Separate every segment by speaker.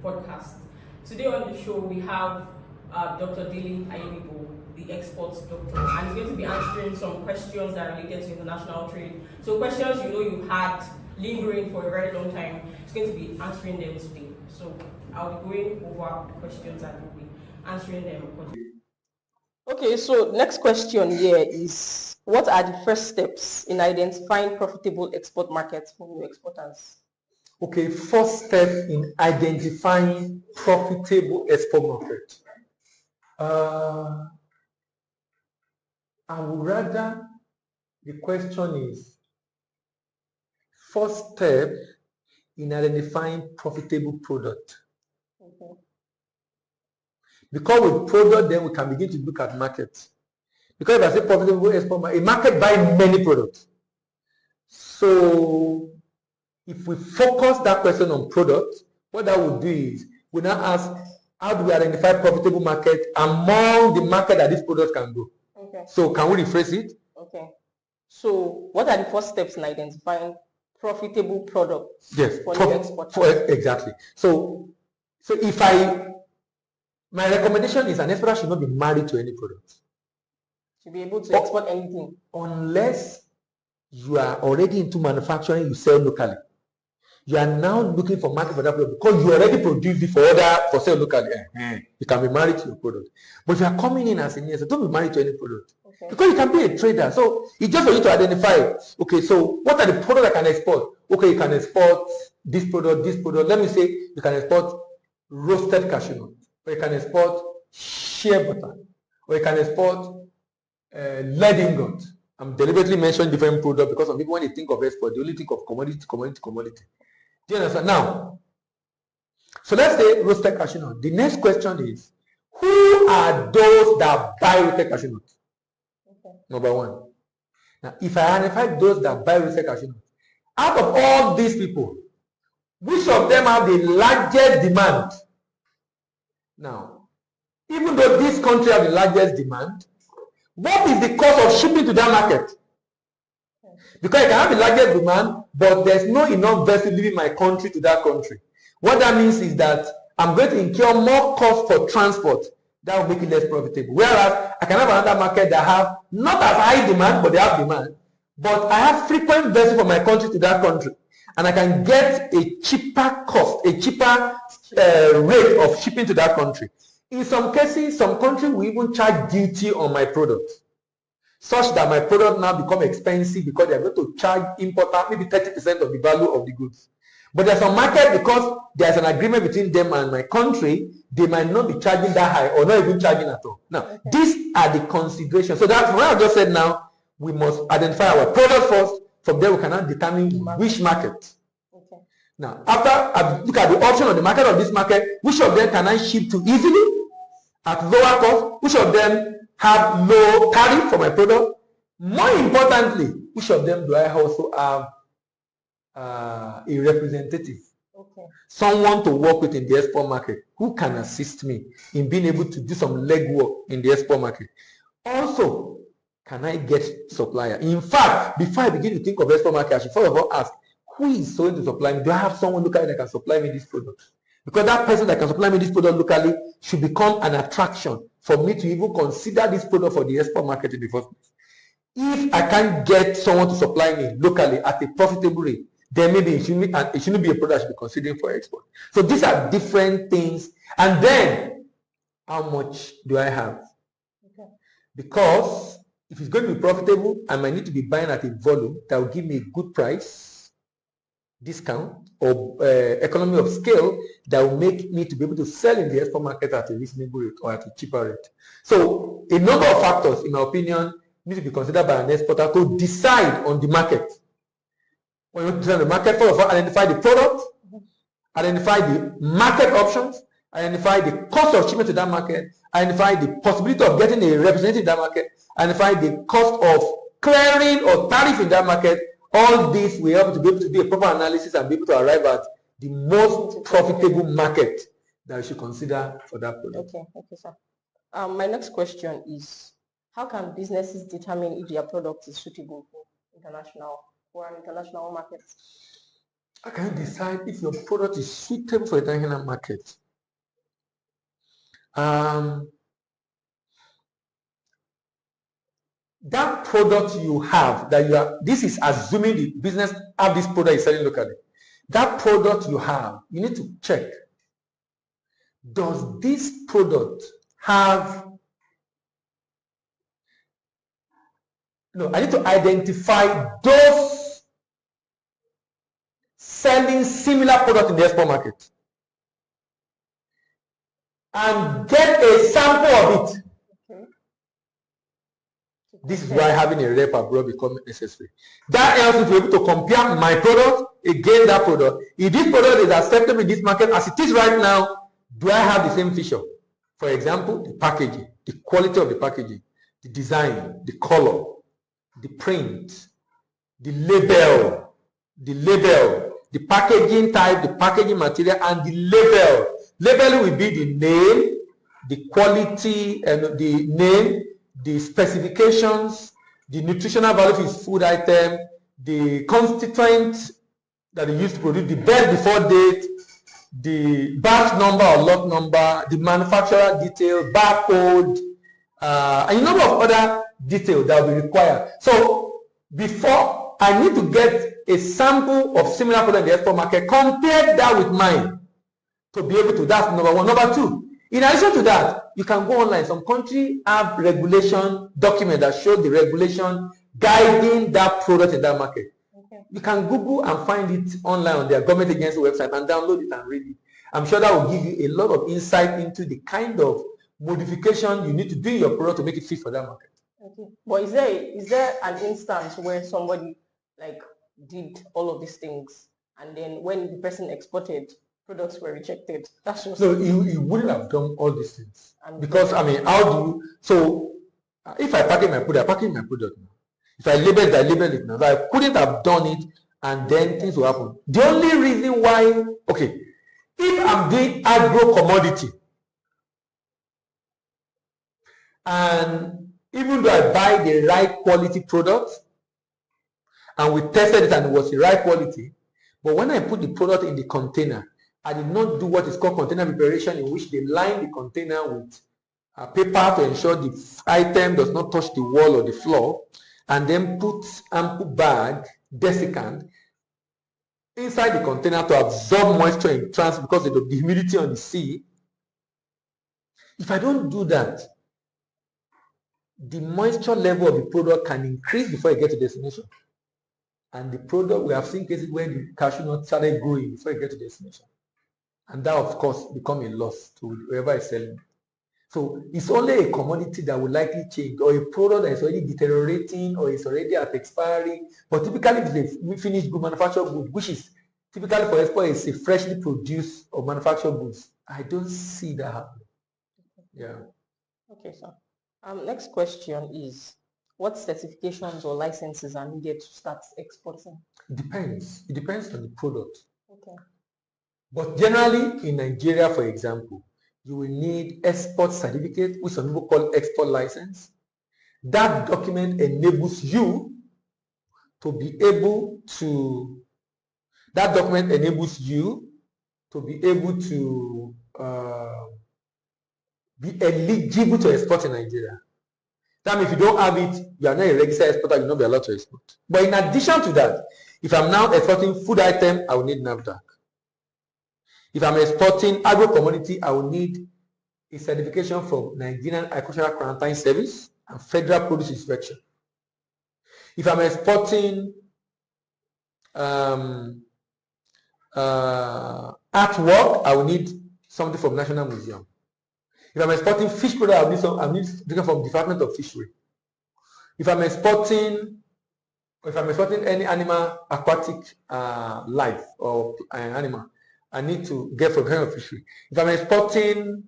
Speaker 1: podcast. Today on the show we have Dr. Dili Ayemibo, the exports doctor, and he's going to be answering some questions that are related to international trade. So questions you had lingering for a very long time. He's going to be answering them today. So I'll be going over the questions and we'll be answering them. Okay, so next question here is, what are the first steps in identifying profitable export markets for new exporters?
Speaker 2: Okay, first step in identifying profitable export market. I would rather the question is, first step in identifying profitable product.
Speaker 1: Okay.
Speaker 2: Because with product, then we can begin to look at market. Because if I say profitable export market, a market buys many products. So if we focus that question on product, what that would do is we now ask, how do we identify profitable market among the market that these products can go?
Speaker 1: Okay.
Speaker 2: So can we rephrase it?
Speaker 1: Okay. So what are the first steps in identifying profitable products?
Speaker 2: Yes.
Speaker 1: For new exporters?
Speaker 2: Exactly. So if my recommendation is an exporter should not be married to any product.
Speaker 1: Should be able to export anything.
Speaker 2: Unless you are already into manufacturing, you sell locally. You are now looking for market for that product because you already produced it for sale locally. You can be married to your product. But if you are coming in as a new, don't be married to any product.
Speaker 1: Okay.
Speaker 2: Because you can be a trader. So it's just for you to identify, okay, so what are the products I can export? Okay, you can export this product, this product. Let me say you can export roasted cashew nut, or you can export shea butter, or you can export lead ingot. I'm deliberately mentioning different products because some people, when they think of export, they only think of commodity. Do you understand? Now, so let's say roasted cashew nut. The next question is, who are those that buy roasted cashew nut?
Speaker 1: Okay.
Speaker 2: Number one. Now, if I identify those that buy roasted cashew nut, out of all these people, which of them have the largest demand? Now, even though this country has the largest demand, what is the cost of shipping to that market? Because I can have the largest demand, but there's no enough vessel leaving my country to that country. What that means is that I'm going to incur more cost for transport. That will make it less profitable. Whereas I can have another market that have not as high demand, but they have demand. But I have frequent vessels from my country to that country. And I can get a cheaper cost, a cheaper rate of shipping to that country. In some cases, some countries will even charge duty on my product, such that my product now become expensive because they're going to charge importer maybe 30% of the value of the goods. But there's some market, because there's an agreement between them and my country, they might not be charging that high or not even charging at all. Now, these are the considerations. So that's what I just said now. We must identify our product first. From there, we cannot determine which market.
Speaker 1: Okay.
Speaker 2: Now, after I look at the option of the market of this market, which of them can I ship to easily at lower cost? Which of them have low tariff for my product? More importantly, which of them do I also have a representative?
Speaker 1: Okay.
Speaker 2: Someone to work with in the export market who can assist me in being able to do some legwork in the export market. Also, can I get supplier? In fact, before I begin to think of export market, I should first of all ask, who is going to supply me? Do I have someone locally that can supply me this product? Because that person that can supply me this product locally should become an attraction for me to even consider this product for the export market in the first place. If I can't get someone to supply me locally at a profitable rate, then maybe it shouldn't be a product I should be considering for export. So these are different things. And then, how much do I have?
Speaker 1: Okay.
Speaker 2: Because if it's going to be profitable, I might need to be buying at a volume that will give me a good price, discount, or economy of scale that will make me to be able to sell in the export market at a reasonable rate or at a cheaper rate. So a number of factors, in my opinion, need to be considered by an exporter to decide on the market. When you decide on the market, first of all, identify the product, identify the market options, identify the cost of shipment to that market, identify the possibility of getting a representative in that market, identify the cost of clearing or tariff in that market. All this we have to be able to do a proper analysis and be able to arrive at the most profitable market that we should consider for that product.
Speaker 1: Okay, sir. My next question is, how can businesses determine if their product is suitable for international markets?
Speaker 2: How can you decide if your product is suitable for the international market? That product you have, that you are, this is assuming the business have this product is selling locally. That product you have, you need to check. Does this product have, no, I need to identify those selling similar product in the export market and get a sample of it.
Speaker 1: Okay.
Speaker 2: This is why having a rep abroad becomes necessary. That helps you to be able to compare my product against that product. If this product is acceptable in this market as it is right now, do I have the same feature? For example, the packaging, the quality of the packaging, the design, the color, the print, the label, the packaging type, the packaging material, and the label. Label will be the name, the quality, and the name, the specifications, the nutritional value of his food item, the constituents that they use to produce, the best before date, the batch number or lot number, the manufacturer detail, barcode, and a number of other details that will be required. So before I need to get a sample of similar product in the export market, compare that with mine to be able to, that's number one. Number two, in addition to that, you can go online. Some countries have regulation document that show the regulation guiding that product in that market. Okay. You can Google and find it online on their government agency website and download it and read it. I'm sure that will give you a lot of insight into the kind of modification you need to do in your product to make it fit for that market.
Speaker 1: Okay. But is there an instance where somebody like did all of these things and then when the person exported, products were rejected? That's just
Speaker 2: no. He wouldn't have done all these things because I mean, how do you? So if I package my product, I package my product now. If I label it, I label it now. So I couldn't have done it, and then things will happen. The only reason why, okay, if I'm doing agro commodity, and even though I buy the right quality product, and we tested it and it was the right quality, but when I put the product in the container, I did not do what is called container preparation, in which they line the container with paper to ensure the item does not touch the wall or the floor, and then put ample bag, desiccant, inside the container to absorb moisture in transit because of the humidity on the sea. If I don't do that, the moisture level of the product can increase before it gets to destination. And the product, we have seen cases where the cashew nut started growing before it gets to destination. And that, of course, become a loss to whoever is selling. So it's only a commodity that will likely change, or a product that is already deteriorating or is already at expiry. But typically, if it's a finished good manufactured good, which is typically for export, is a freshly produced or manufactured goods. I don't see that happening. Yeah.
Speaker 1: Okay, sir. Next question is, what certifications or licenses are needed to start exporting?
Speaker 2: It depends. It depends on the product.
Speaker 1: Okay.
Speaker 2: But generally, in Nigeria, for example, you will need export certificate, which some people call export license. That document enables you to be able to, be eligible to export in Nigeria. That means if you don't have it, you are not a registered exporter, you will not be allowed to export. But in addition to that, if I'm now exporting food item, I will need NAFDAC. If I'm exporting agro commodity, I will need a certification from Nigerian Agricultural Quarantine Service and Federal Produce Inspection. If I'm exporting artwork, I will need something from National Museum. If I'm exporting fish product, I will need something from Department of Fishery. If I'm exporting any animal, aquatic life or animal, I need to get from Department of Fishery. If I'm exporting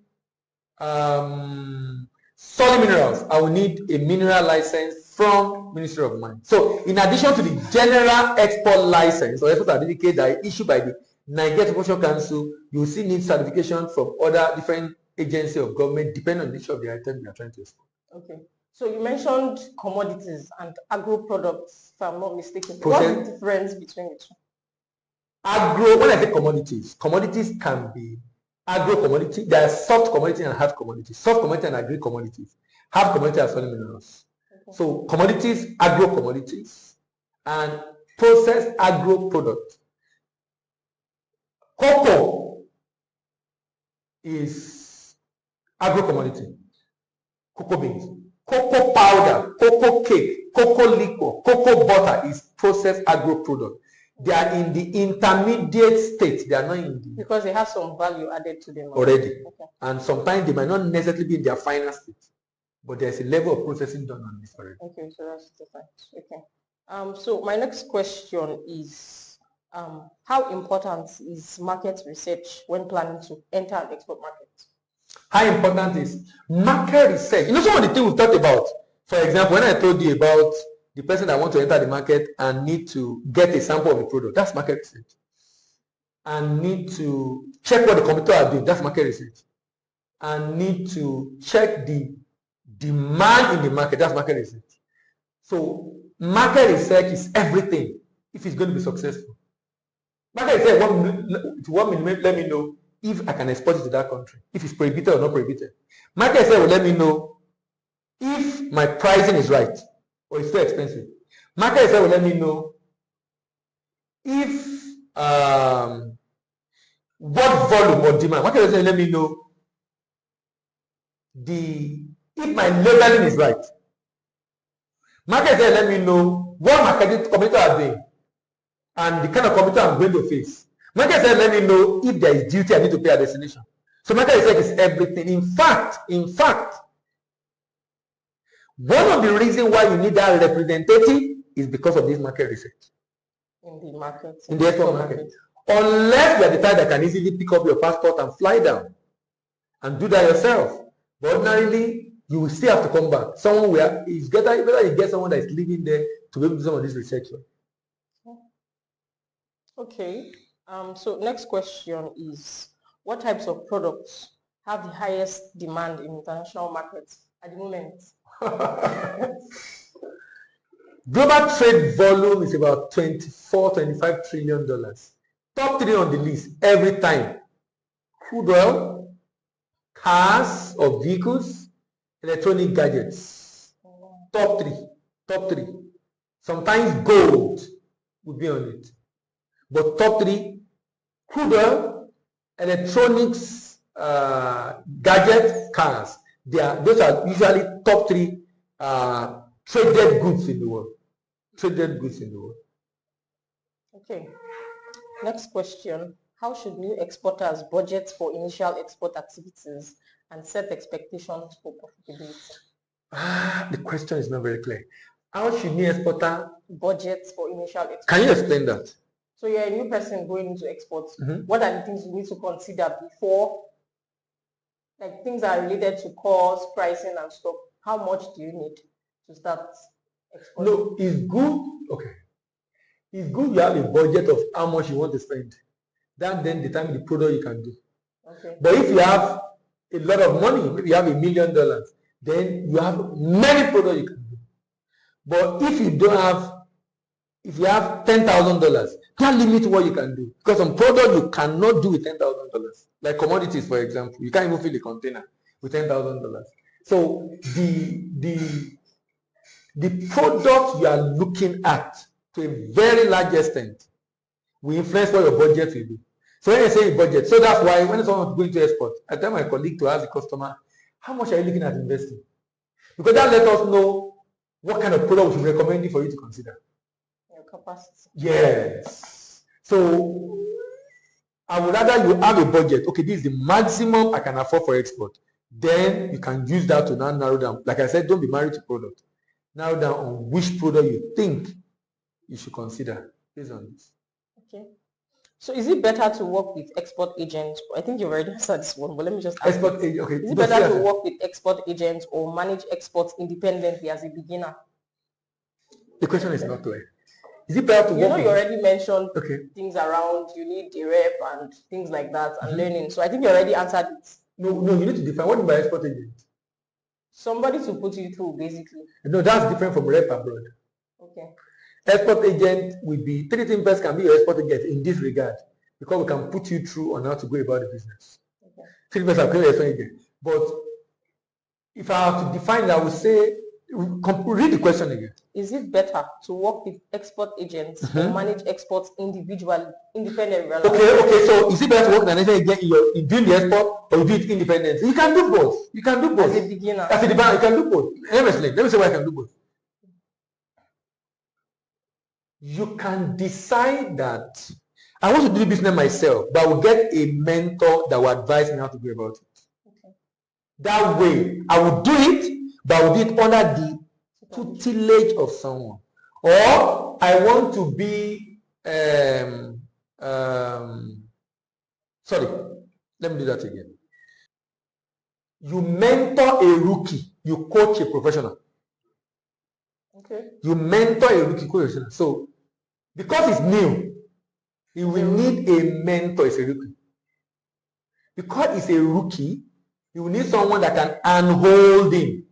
Speaker 2: solid minerals, I will need a mineral license from Ministry of Mines. So in addition to the general export license or export certificate that is issued by the Nigeria Exportation Council, you will still need certification from other different agencies of government depending on the nature of the item you are trying to export.
Speaker 1: Okay. So you mentioned commodities and agro products, if I'm not mistaken. What's the difference between the two?
Speaker 2: Agro, when I say commodities, commodities can be agro commodity. There are soft commodities and hard commodities. Soft commodity and agri commodities. Hard commodity are solid minerals. Okay. So commodities, agro commodities, and processed agro products. Cocoa is agro commodity. Cocoa beans. Cocoa powder, cocoa cake, cocoa liquor, cocoa butter is processed agro product. They are in the intermediate state. They are not in the...
Speaker 1: Because they have some value added to them
Speaker 2: already. Okay. And sometimes they might not necessarily be in their final state. But there's a level of processing done on this already.
Speaker 1: Okay, so that's different. Okay. So my next question is, how important is market research when planning to enter an export market?
Speaker 2: How important is market research? You know, some of the things we've talked about. For example, when I told you about the person that wants to enter the market and need to get a sample of the product, that's market research. And need to check what the competitor are doing, that's market research. And need to check the demand in the market, that's market research. So market research is everything if it's going to be successful. Market research, if you want me, let me know if I can export it to that country, if it's prohibited or not prohibited. Market research will let me know if my pricing is right or it's too expensive. Market research will let me know if what volume or demand. Market research will let me know if my labeling is right. Market research will let me know what market competitors are doing and the kind of competitor I'm going to face. Market research will let me know if there is duty I need to pay at destination. So market research is everything. In fact, one of the reasons why you need that representative is because of this market research.
Speaker 1: In the market.
Speaker 2: In the export market. Unless you are the type that can easily pick up your passport and fly down and do that yourself. But ordinarily, you will still have to come back. Someone where it's better you get someone that is living there to be able to do some of this research.
Speaker 1: Okay. So next question is, what types of products have the highest demand in international markets at the moment?
Speaker 2: Global trade volume is about $24-25 trillion. Top 3 on the list every time: crude oil, cars or vehicles, electronic gadgets. Top 3. Sometimes gold will be on it. But top 3, crude oil, electronics, gadgets, cars. Those are usually top 3 traded goods in the world.
Speaker 1: Okay. Next question. How should new exporters budget for initial export activities and set expectations for profitability?
Speaker 2: The question is not very clear. How should new exporter
Speaker 1: budget for initial export?
Speaker 2: Can you explain that?
Speaker 1: So you're a new person going into exports. What are the things you need to consider before? Like things that are related to cost, pricing and stuff. How much do you need to start exporting?
Speaker 2: No, it's good. Okay. It's good you have a budget of how much you want to spend. That then determine the product you can do.
Speaker 1: Okay.
Speaker 2: But if you have a lot of money, maybe you have $1 million, then you have many products you can do. But if you have $10,000, can't limit what you can do. Because some product you cannot do with $10,000. Like commodities, for example. You can't even fill the container with $10,000. So the product you are looking at to a very large extent will influence what your budget will be. So when I say budget, so that's why when someone is going to export, I tell my colleague to ask the customer, how much are you looking at investing? Because that lets us know what kind of product we should recommend for you to consider.
Speaker 1: Your capacity.
Speaker 2: Yes. So I would rather you have a budget. Okay, this is the maximum I can afford for export. Then you can use that to now narrow down. Like I said, don't be married to product. Narrow down on which product you think you should consider based on this.
Speaker 1: Okay. So is it better to work with export agents? I think you've already answered this one, but let me just ask.
Speaker 2: Export agent, okay.
Speaker 1: Is it better to work with export agents or manage exports independently as a beginner?
Speaker 2: The question is not clear. Is it better to work
Speaker 1: you already mentioned
Speaker 2: things
Speaker 1: around, you need a rep and things like that and learning. So I think you already answered it.
Speaker 2: No, you need to define what you mean by export agent.
Speaker 1: Somebody to put you through, basically.
Speaker 2: No, that's different from rep abroad.
Speaker 1: Okay.
Speaker 2: Export agent will be three things first can be your export agent in this regard, because we can put you through on how to go about the business. Okay. Three things can be your export agent. But if I have to define it, I would say, read the question again.
Speaker 1: Is it better to work with export agents or manage exports individually, independently?
Speaker 2: Okay. So is it better to work with an agent in doing the export or you do it independently? You can do both. You can do both. As a beginner. As a beginner, you can do both. Let me say why I can do both. You can decide that I want to do business myself, but I will get a mentor that will advise me how to go about it. Okay. That way, I will do it, but I will do it under the tutelage of someone. Or I want to be, sorry, let me do that again. You mentor a rookie, you coach a professional. Okay. You mentor a rookie, coach a professional. So, because it's new, he will need a mentor as a rookie. Because it's a rookie, you will need someone that can unhold him.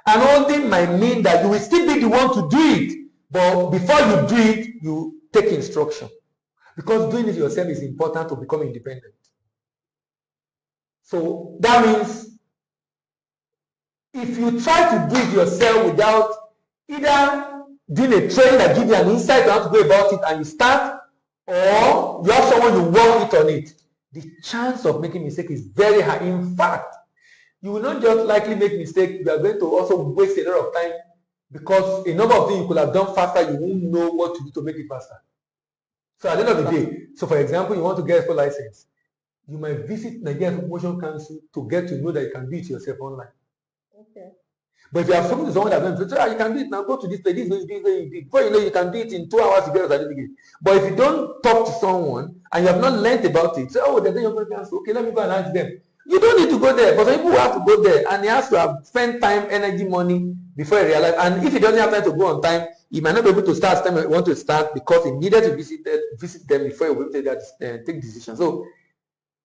Speaker 2: Unholding might mean that you will still be the one to do it, but before you do it, you take instruction. Because doing it yourself is important to become independent. So that means if you try to do it yourself without either doing a training that gives you an insight on how to go about it and you start, or you have someone you work with on it, the chance of making mistake is very high. In fact, you will not just likely make mistake, you are going to also waste a lot of time, because a number of things you could have done faster, you won't know what to do to make it faster. So at the end of the day, so for example, you want to get a export license, you might visit Nigerian Promotion Council to get to know that you can do it yourself online. Okay. But if you have spoken to someone that's going to say, you can do it now, go to this place, this, before you know, you can do it in 2 hours to get a certificate. But if you don't talk to someone and you have not learned about it, say, oh, they're doing your council, okay, let me go and ask them. You don't need to go there, but some people have to go there, and he has to have spent time, energy, money before he realizes. And if he doesn't have time to go on time, he might not be able to start time he want to start because he needed to visit them before he will take decisions. So,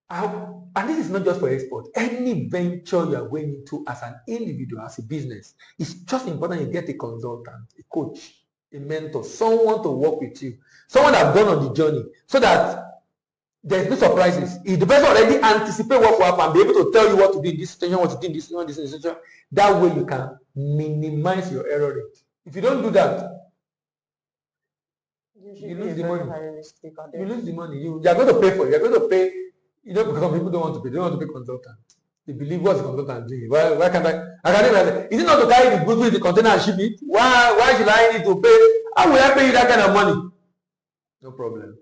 Speaker 2: and this is not just for export. Any venture you are going into as an individual, as a business, it's just important you get a consultant, a coach, a mentor, someone to work with you, someone that's gone on the journey, so that there's no surprises. If the person already anticipate what will happen and be able to tell you what to do in this situation, what to do in this situation, that way you can minimize your error rate. If you don't do that, you lose the money. You lose the money. You are going to pay for it. You are going to pay, because some people don't want to pay. They don't want to pay consultant. They believe what's the consultant doing. Why can't I can't even, is it not to carry the goods with the container and ship it? Why should I need to pay? How will I pay you that kind of money? No problem.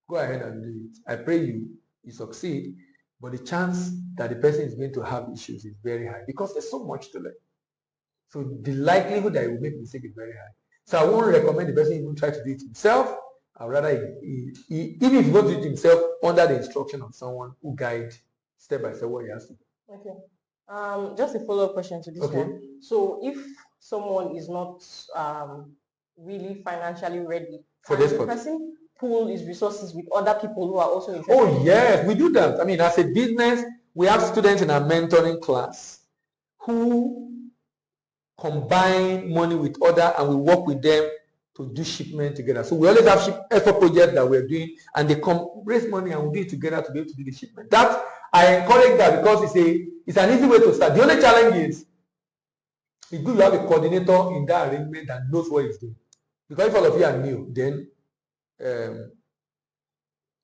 Speaker 2: Go ahead and do it. I pray you succeed, but the chance that the person is going to have issues is very high because there's so much to learn. So the likelihood that he will make mistake is very high. So I won't recommend the person even try to do it himself. I'd rather, even if he wants to do it himself, under the instruction of someone who guide step by step what he has to do.
Speaker 1: Okay. Just a follow-up question to this one. So if someone is not really financially ready
Speaker 2: for this
Speaker 1: person pool his resources with other people who are also interested.
Speaker 2: Oh yes, we do that. I mean, as a business, we have students in our mentoring class who combine money with other, and we work with them to do shipment together. So we always have export projects that we're doing, and they raise money and we do it together to be able to do the shipment. That I encourage that because it's an easy way to start. The only challenge is it's good to have a coordinator in that arrangement that knows what he's doing. Because if all of you are new, then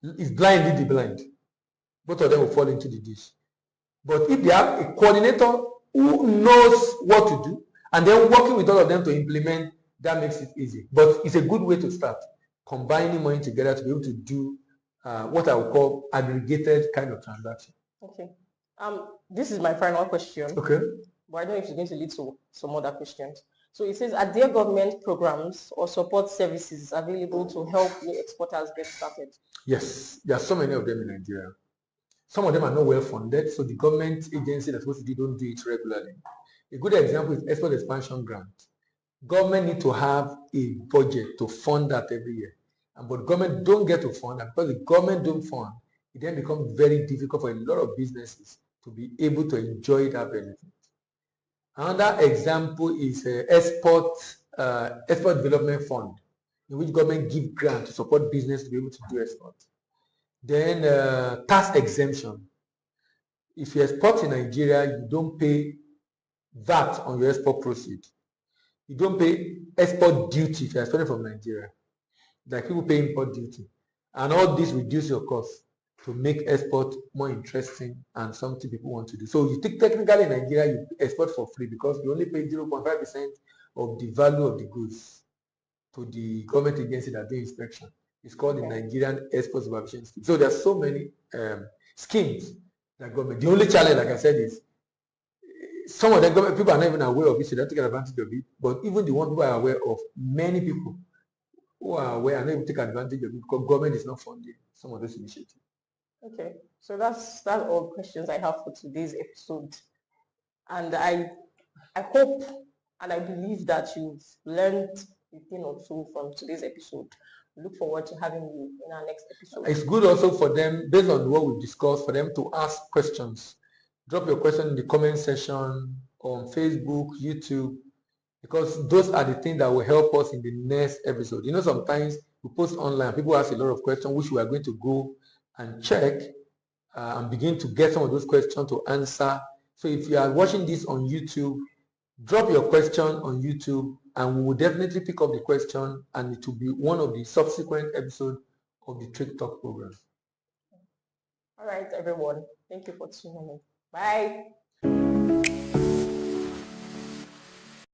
Speaker 2: it's blind lead the blind. Both of them will fall into the dish. But if they have a coordinator who knows what to do, and then working with all of them to implement, that makes it easy. But it's a good way to start, combining money together to be able to do what I would call aggregated kind of transaction.
Speaker 1: Okay. This is my final question.
Speaker 2: Okay.
Speaker 1: But I don't know if it's going to lead to some other questions. So it says, are there government programs or support services available to help new exporters get started?
Speaker 2: Yes, there are so many of them in Nigeria. Some of them are not well funded, so the government agency that's supposed to do don't do it regularly. A good example is Export Expansion Grant. Government need to have a budget to fund that every year. But government don't get to fund, and because the government don't fund, it then becomes very difficult for a lot of businesses to be able to enjoy that benefit. Another example is export export development fund, in which government give grant to support business to be able to do export. Then tax exemption. If you export in Nigeria, you don't pay VAT on your export proceed. You don't pay export duty if you're exporting from Nigeria. Like people pay import duty. And all this reduce your cost to make export more interesting and something people want to do. So you think technically in Nigeria, you export for free because you only pay 0.5% of the value of the goods to the government agency that do inspection. It's called the Nigerian Export Supervision Scheme. So there are so many schemes that government. The only challenge, like I said, is some of the government people are not even aware of it, so they're taking advantage of it. But even the ones who are aware of, many people who are aware are not able to take advantage of it because government is not funding some of those initiatives.
Speaker 1: Okay, so that's all questions I have for today's episode, and I hope and I believe that you've learned a thing or two from today's episode. We look forward to having you in our next episode.
Speaker 2: It's good also for them, based on what we've discussed, for them to ask questions. Drop your question in the comment section on Facebook, YouTube, because those are the things that will help us in the next episode. You know, sometimes we post online, people ask a lot of questions, which we are going to go and check and begin to get some of those questions to answer. So if you are watching this on YouTube, drop your question on YouTube and we will definitely pick up the question and it will be one of the subsequent episodes of the Trade Talk program.
Speaker 1: All right, everyone. Thank you for tuning in. Bye.